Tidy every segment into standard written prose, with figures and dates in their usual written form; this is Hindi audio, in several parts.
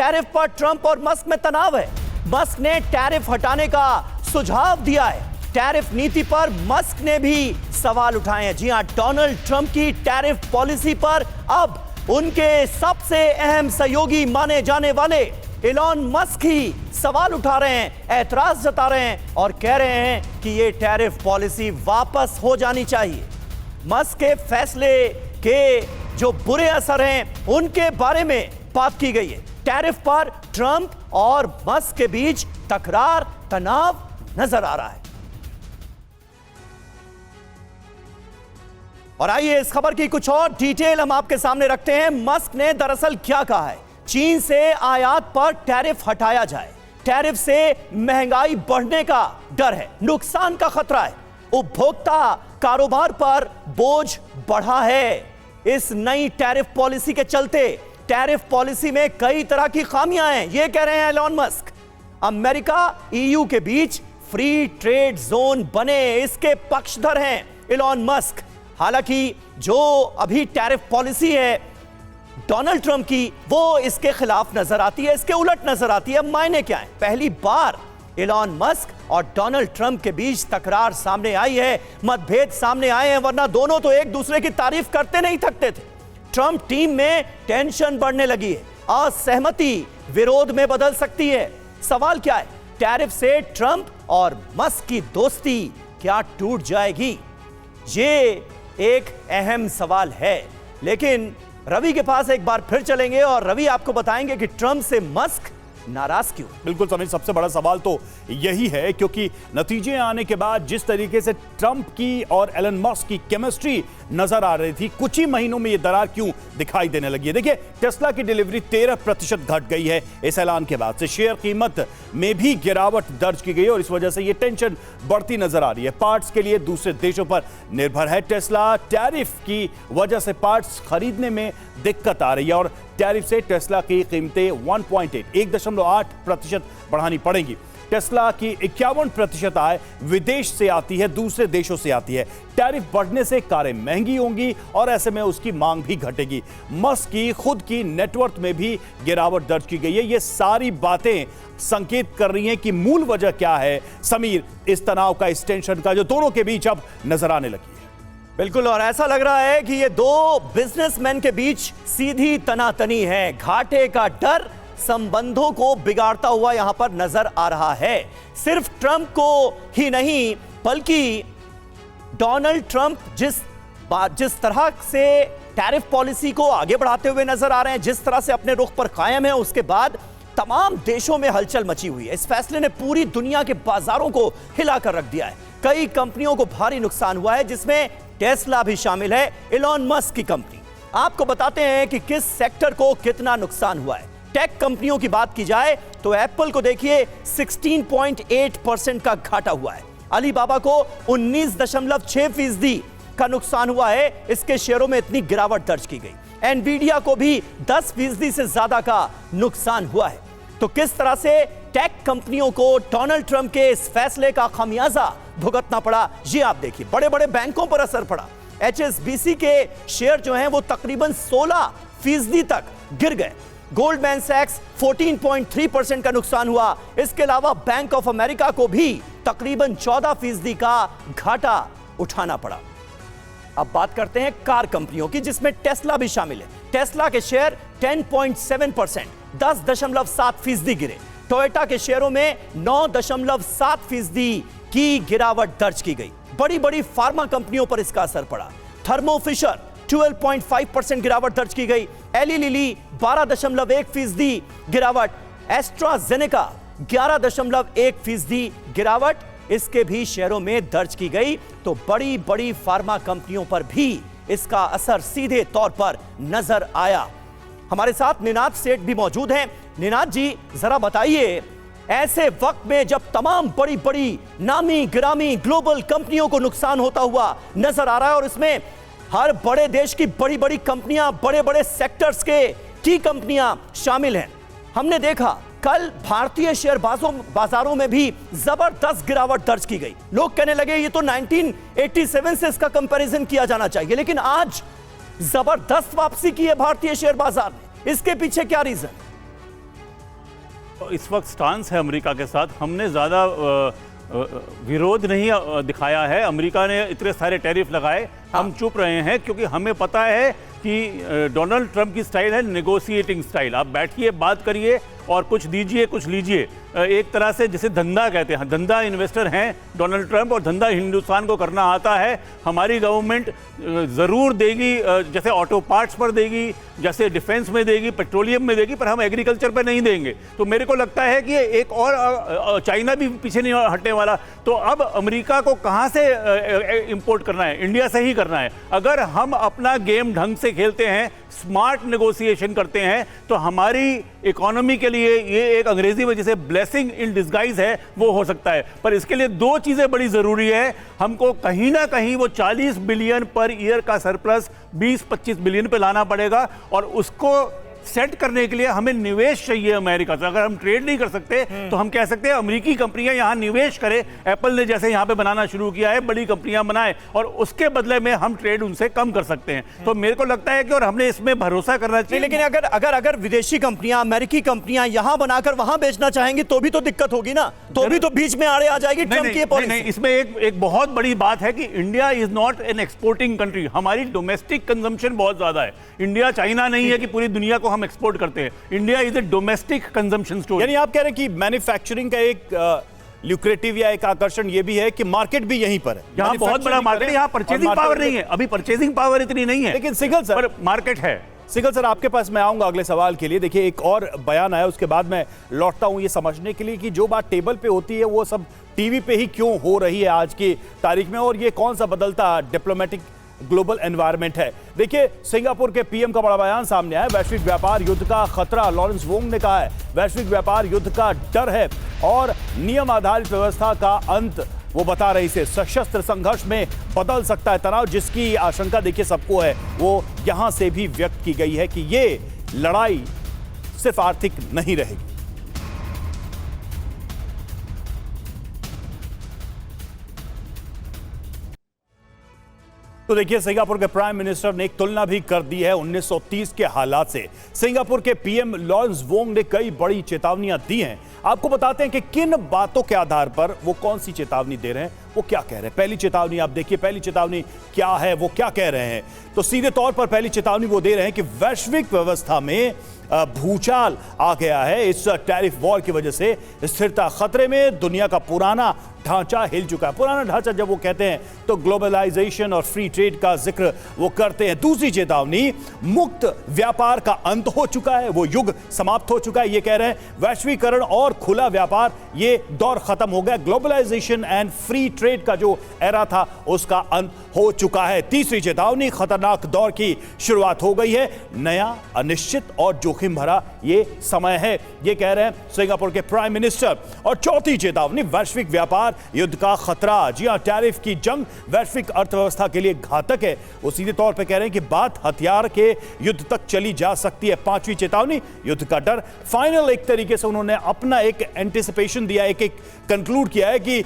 टैरिफ पर ट्रंप और मस्क में तनाव है। मस्क ने टैरिफ हटाने का सुझाव दिया है। टैरिफ नीति पर मस्क ने भी सवाल उठाए हैं। जी हां, डोनाल्ड ट्रंप की टैरिफ पॉलिसी पर अब उनके सबसे अहम सहयोगी माने जाने वाले इलॉन मस्क ही सवाल उठा रहे हैं, ऐतराज जता रहे हैं और कह रहे हैं कि यह टैरिफ पॉलिसी वापस हो जानी चाहिए। मस्क के फैसले के जो बुरे असर हैं उनके बारे में बात की गई है। टैरिफ पर ट्रंप और मस्क के बीच तकरार, तनाव नजर आ रहा है। और आइए इस खबर की कुछ और डिटेल हम आपके सामने रखते हैं। मस्क ने दरअसल क्या कहा है? चीन से आयात पर टैरिफ हटाया जाए। टैरिफ से महंगाई बढ़ने का डर है, नुकसान का खतरा है, उपभोक्ता कारोबार पर बोझ बढ़ा है। इस नई टैरिफ पॉलिसी के चलते टैरिफ पॉलिसी में कई तरह की खामियां हैं, यह कह रहे हैं एलॉन मस्क। अमेरिका ईयू के बीच फ्री ट्रेड जोन बने, इसके पक्षधर हैं एलॉन मस्क। हालांकि जो अभी टैरिफ पॉलिसी है डोनाल्ड ट्रंप की, वो इसके खिलाफ नजर आती है, इसके उलट नजर आती है। मायने क्या है? पहली बार एलॉन मस्क और डोनाल्ड ट्रंप के बीच तकरार सामने आई है, मतभेद सामने आए हैं, वरना दोनों तो एक दूसरे की तारीफ करते नहीं थकते थे। ट्रंप टीम में टेंशन बढ़ने लगी है, असहमति विरोध में बदल सकती है। सवाल क्या है? टैरिफ से ट्रंप और मस्क की दोस्ती क्या टूट जाएगी? ये एक अहम सवाल है। लेकिन रवि के पास एक बार फिर चलेंगे और रवि आपको बताएंगे कि ट्रंप से मस्क नाराज क्यों। बिल्कुल समीर, सबसे बड़ा सवाल तो यही है, क्योंकि नतीजे आने के बाद जिस तरीके से ट्रंप की और एलन मस्क की केमिस्ट्री नजर आ रही थी, कुछ ही महीनों में ये दरार क्यों दिखाई देने लगी है। देखिए, टेस्ला की डिलीवरी 13% घट गई है इस ऐलान के बाद से। शेयर कीमत में भी गिरावट दर्ज की गई और इस वजह से ये टेंशन बढ़ती नजर आ रही है। पार्ट्स के लिए दूसरे देशों पर निर्भर है टेस्ला। टैरिफ की वजह से पार्ट्स खरीदने में दिक्कत आ रही है और टैरिफ से टेस्ला की कीमतें 1.8% बढ़ानी पड़ेंगी। टेस्ला की 51% आय विदेश से आती है, दूसरे देशों से आती है। टैरिफ बढ़ने से कारें महंगी होंगी और ऐसे में उसकी मांग भी घटेगी। मस्क की खुद की नेटवर्थ में भी गिरावट दर्ज की गई है। ये सारी बातें संकेत कर रही हैं कि मूल वजह क्या है समीर, इस तनाव का, इस टेंशन का जो दोनों के बीच अब नजर आने लगी है। बिल्कुल, और ऐसा लग रहा है कि ये दो बिजनेसमैन के बीच सीधी तनातनी है। घाटे का डर संबंधों को बिगाड़ता हुआ यहां पर नजर आ रहा है। सिर्फ ट्रंप को ही नहीं, बल्कि डोनाल्ड ट्रंप जिस तरह से टैरिफ पॉलिसी को आगे बढ़ाते हुए नजर आ रहे हैं, जिस तरह से अपने रुख पर कायम है, उसके बाद तमाम देशों में हलचल मची हुई है। इस फैसले ने पूरी दुनिया के बाजारों को हिलाकर रख दिया है। कई कंपनियों को भारी नुकसान हुआ है, जिसमें टेस्ला भी शामिल है, एलॉन मस्क की कंपनी। आपको बताते हैं कि किस सेक्टर को कितना नुकसान हुआ है। टेक कंपनियों की बात की जाए तो एप्पल को देखिए 16.8% का घाटा हुआ है। अलीबाबा को 19.6% का नुकसान हुआ है, इसके शेयरों में इतनी गिरावट दर्ज की गई। एनवीडिया को भी 10% से ज्यादा का नुकसान हुआ है। तो किस तरह से टेक कंपनियों को डोनाल्ड ट्रंप के इस फैसले का खामियाजा भुगतना पड़ा, ये आप देखिए। बड़े बड़े बैंकों पर असर पड़ा। HSBC के शेयर जो हैं वो तकरीबन 16% तक गिर गए। गोल्डमैन सैक्स 14.3% का नुकसान हुआ। इसके अलावा बैंक ऑफ अमेरिका को भी तकरीबन 14% का घाटा उठाना पड़ा। अब बात करते हैं कार कंपनियों की, जिसमें टेस्ला भी शामिल है। टेस्ला के शेयर 10.7%, 10.7% गिरे। टोयोटा के शेयरों में 9.7% की गिरावट दर्ज की गई। बड़ी बड़ी फार्मा कंपनियों पर इसका असर पड़ा। थर्मो फिशर 12.5% गिरावट दर्ज की गई। एली लिली 12.1% गिरावट। एस्ट्राजेनेका 11.1% गिरावट इसके भी शेयरों में दर्ज की गई। तो बड़ी बड़ी फार्मा कंपनियों पर भी इसका असर सीधे तौर पर नजर आया। हमारे साथ निनाद सेठ भी मौजूद हैं। निनाद जी, जरा बताइए, ऐसे वक्त में जब तमाम बड़ी बड़ी नामी गिरामी ग्लोबल कंपनियों को नुकसान होता हुआ नजर आ रहा है और इसमें हर बड़े देश की बड़ी बड़ी कंपनियां, बड़े बड़े सेक्टर्स की कंपनियां शामिल हैं, हमने देखा कल भारतीय शेयर बाजारों में भी जबरदस्त गिरावट दर्ज की गई। लोग कहने लगे ये तो 1987 से इसका कंपैरिजन किया जाना चाहिए, लेकिन आज जबरदस्त वापसी की है भारतीय शेयर बाजार ने। इसके पीछे क्या रीजन? इस वक्त स्टांस है अमेरिका के साथ, हमने ज़्यादा विरोध नहीं दिखाया है। अमेरिका ने इतने सारे टैरिफ लगाए, हम चुप रहे हैं क्योंकि हमें पता है कि डोनाल्ड ट्रंप की स्टाइल है नेगोशिएटिंग स्टाइल। आप बैठिए, बात करिए और कुछ दीजिए कुछ लीजिए। एक तरह से जिसे धंधा कहते हैं, धंधा इन्वेस्टर हैं डोनाल्ड ट्रंप और धंधा हिंदुस्तान को करना आता है। हमारी गवर्नमेंट ज़रूर देगी, जैसे ऑटो पार्ट्स पर देगी, जैसे डिफेंस में देगी, पेट्रोलियम में देगी, पर हम एग्रीकल्चर पर नहीं देंगे। तो मेरे को लगता है कि एक और चाइना भी पीछे नहीं हटने वाला। तो अब अमेरिका को कहाँ से इंपोर्ट करना है? इंडिया से ही करना है। अगर हम अपना गेम ढंग से खेलते हैं, स्मार्ट नेगोशिएशन करते हैं, तो हमारी इकोनॉमी के लिए ये एक अंग्रेजी में जिसे ब्लेसिंग इन डिस्गाइज है वो हो सकता है। पर इसके लिए दो चीज़ें बड़ी ज़रूरी है। हमको कहीं ना कहीं वो 40 बिलियन पर ईयर का सरप्लस 20-25 बिलियन पे लाना पड़ेगा और उसको सेट करने के लिए हमें निवेश चाहिए अमेरिका से। अगर हम ट्रेड नहीं कर सकते तो हम कह सकते हैं अमेरिकी कंपनियां यहां निवेश करें। एप्पल ने जैसे यहां पे बनाना शुरू किया है, बड़ी कंपनियां बनाए और उसके बदले में हम ट्रेड उनसे कम कर सकते हैं। तो मेरे को लगता है कि और हमने इसमें भरोसा करना चाहिए। लेकिन अगर विदेशी कंपनियां, अमेरिकी कंपनियां यहां बनाकर वहां बेचना चाहेंगी तो भी तो दिक्कत होगी ना, तो भी तो बीच में आड़े आ जाएगी ट्रंप की पॉलिसी। नहीं, इसमें एक बहुत बड़ी बात है कि India is not an exporting country. हमारी डोमेस्टिक कंजम्पशन बहुत ज्यादा है। इंडिया चाइना नहीं है कि पूरी दुनिया को हम एक्सपोर्ट करते हैं। India is a domestic consumption store. यानी आप कह रहे हैं कि मैन्युफैक्चरिंग का एक ल्यूक्रेटिव या एक आकर्षण ये भी है कि मार्केट भी यहीं पर है। यहाँ बहुत बड़ा मार्केट है, यहाँ परचेजिंग पावर नहीं है, अभी परचेजिंग पावर इतनी नहीं है, लेकिन सिंगल सर मार्केट है। सिंगल सर, आपके पास मैं आऊंगा अगले सवाल के लिए। देखिए, एक और बयान आया, उसके बाद मैं लौटता हूं ये समझने के लिए कि जो बात टेबल पे होती है वो सब टीवी पे ही क्यों हो रही है आज की तारीख में, और ये कौन सा बदलता डिप्लोमेटिक ग्लोबल एनवायरनमेंट है। देखिए, सिंगापुर के पीएम का बड़ा बयान सामने आया। वैश्विक व्यापार युद्ध का खतरा, लॉरेंस वोंग ने कहा है वैश्विक व्यापार युद्ध का डर है और नियम आधारित व्यवस्था का अंत, वो बता रही से सशस्त्र संघर्ष में बदल सकता है तनाव, जिसकी आशंका देखिए सबको है। वो यहां से भी व्यक्त की गई है कि ये लड़ाई सिर्फ आर्थिक नहीं रहेगी। तो देखिए, सिंगापुर के प्राइम मिनिस्टर ने एक तुलना भी कर दी है 1930 के हालात से। सिंगापुर के पीएम लॉरेंस वोंग ने कई बड़ी चेतावनियां दी हैं। आपको बताते हैं कि किन बातों के आधार पर वो कौन सी चेतावनी दे रहे हैं, वो क्या कह रहे हैं। पहली चेतावनी आप देखिए, पहली चेतावनी क्या है, वो क्या कह रहे हैं। तो सीधे तौर पर पहली चेतावनी वो दे रहे हैं कि वैश्विक व्यवस्था में भूचाल आ गया है। इस टैरिफ वॉर की वजह से स्थिरता खतरे में, दुनिया का पुराना ढांचा हिल चुका है। पुराना ढांचा जब वो कहते हैं तो ग्लोबलाइजेशन और फ्री ट्रेड का जिक्र वो करते हैं। दूसरी चेतावनी, मुक्त व्यापार का अंत हो चुका है, वो युग समाप्त हो चुका है, ये कह रहे हैं। वैश्वीकरण और खुला व्यापार, ये दौर खत्म हो गया। ग्लोबलाइजेशन एंड फ्री ट्रेड का जो एरा था उसका अंत हो चुका है। तीसरी चेतावनी, खतरनाक दौर की शुरुआत हो गई है। नया, अनिश्चित और जोखिम भरा ये समय है, ये कह रहे हैं सिंगापुर के प्राइम मिनिस्टर। और चौथी चेतावनी, वैश्विक व्यापार युद्ध का खतरा। जी हां, टैरिफ की जंग वैश्विक अर्थव्यवस्था के लिए घातक है। वो सीधे तौर पे कह रहे हैं कि बात हथियार के युद्ध तक चली जा सकती है। पांचवी चेतावनी, युद्ध का डर। फाइनल एक तरीके से उन्होंने अपना एक एंटिसिपेशन दिया, एक कंक्लूड किया है कि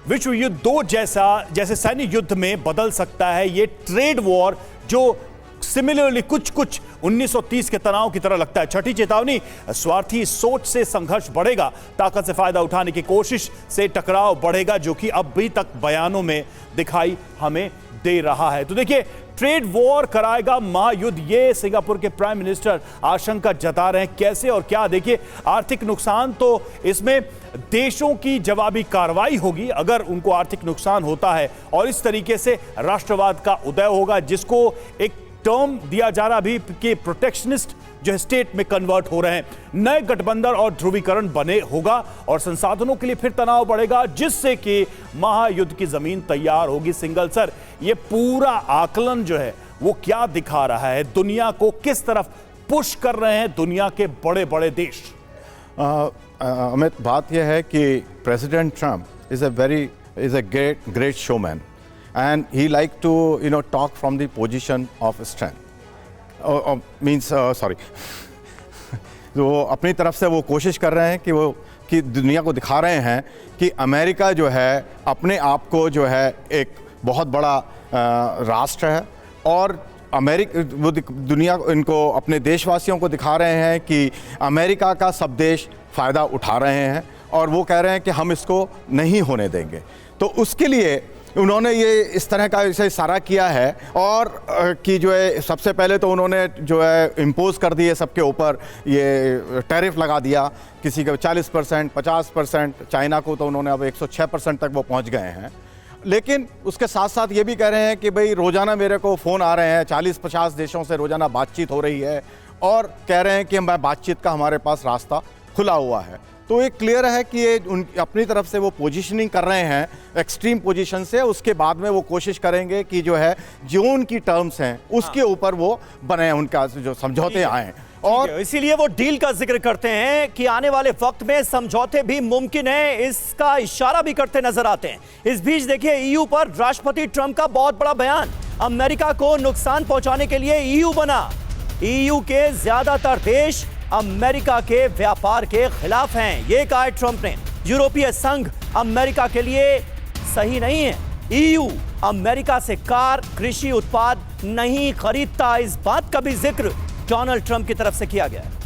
विश्व युद्ध 2 जैसे सैन्य युद्ध में बदल सकता है ये ट्रेड वॉर, जो सिमिलरली कुछ 1930 के तनाव की तरह लगता है। छठी चेतावनी, स्वार्थी सोच से संघर्ष बढ़ेगा, ताकत से फायदा उठाने की कोशिश से टकराव बढ़ेगा, जो कि अब भी तक बयानों में दिखाई हमें दे रहा है। तो देखिए, ट्रेड वॉर कराएगा महायुद्ध, ये सिंगापुर के प्राइम मिनिस्टर आशंका जता रहे हैं। कैसे और क्या? देखिए, आर्थिक नुकसान तो इसमें देशों की जवाबी कार्रवाई होगी अगर उनको आर्थिक नुकसान होता है, और इस तरीके से राष्ट्रवाद का उदय होगा, जिसको एक टर्म दिया जा रहा अभी कि प्रोटेक्शनिस्ट जो स्टेट में कन्वर्ट हो रहे हैं। नए गठबंधन और ध्रुवीकरण बने होगा और संसाधनों के लिए फिर तनाव बढ़ेगा, जिससे कि महायुद्ध की जमीन तैयार होगी। सिंगल सर, ये पूरा आकलन जो है वो क्या दिखा रहा है, दुनिया को किस तरफ पुश कर रहे हैं दुनिया के बड़े बड़े देश? अमित, बात यह है कि president Trump is a great showman and he like to talk from the position of strength, तो अपनी तरफ से वो कोशिश कर रहे हैं कि दुनिया को दिखा रहे हैं कि अमेरिका जो है अपने आप को जो है एक बहुत बड़ा राष्ट्र है, और दुनिया इनको अपने देशवासियों को दिखा रहे हैं कि अमेरिका का सब देश फ़ायदा उठा रहे हैं और वो कह रहे हैं कि हम इसको नहीं होने देंगे। तो उसके लिए उन्होंने ये इस तरह का इसे इशारा किया है और कि जो है सबसे पहले तो उन्होंने जो है इम्पोज कर दिए सबके ऊपर, ये टैरिफ लगा दिया, किसी का 40%, 50%, चाइना को तो उन्होंने अब 106% तक वो पहुंच गए हैं। लेकिन उसके साथ साथ ये भी कह रहे हैं कि भाई रोज़ाना मेरे को फ़ोन आ रहे हैं, 40-50 देशों से रोज़ाना बातचीत हो रही है और कह रहे हैं कि मैं बातचीत का हमारे पास रास्ता खुला हुआ है। तो ये क्लियर है कि ये अपनी तरफ से वो पोजीशनिंग कर रहे हैं एक्सट्रीम पोजीशन से, उसके बाद में वो कोशिश करेंगे कि जो है जो उनकी टर्म्स हैं उसके ऊपर वो बने, उनका जो समझौते आए। और इसीलिए वो डील का जिक्र करते हैं कि आने वाले वक्त में समझौते भी मुमकिन है, इसका इशारा भी करते नजर आते हैं। इस बीच देखिए ईयू पर राष्ट्रपति ट्रंप का बहुत बड़ा बयान, अमेरिका को नुकसान पहुंचाने के लिए ईयू बना। ईयू के ज्यादातर देश अमेरिका के व्यापार के खिलाफ हैं, ये कहा ट्रंप ने। यूरोपीय संघ अमेरिका के लिए सही नहीं है। ईयू अमेरिका से कार, कृषि उत्पाद नहीं खरीदता, इस बात का भी जिक्र डोनाल्ड ट्रंप की तरफ से किया गया है।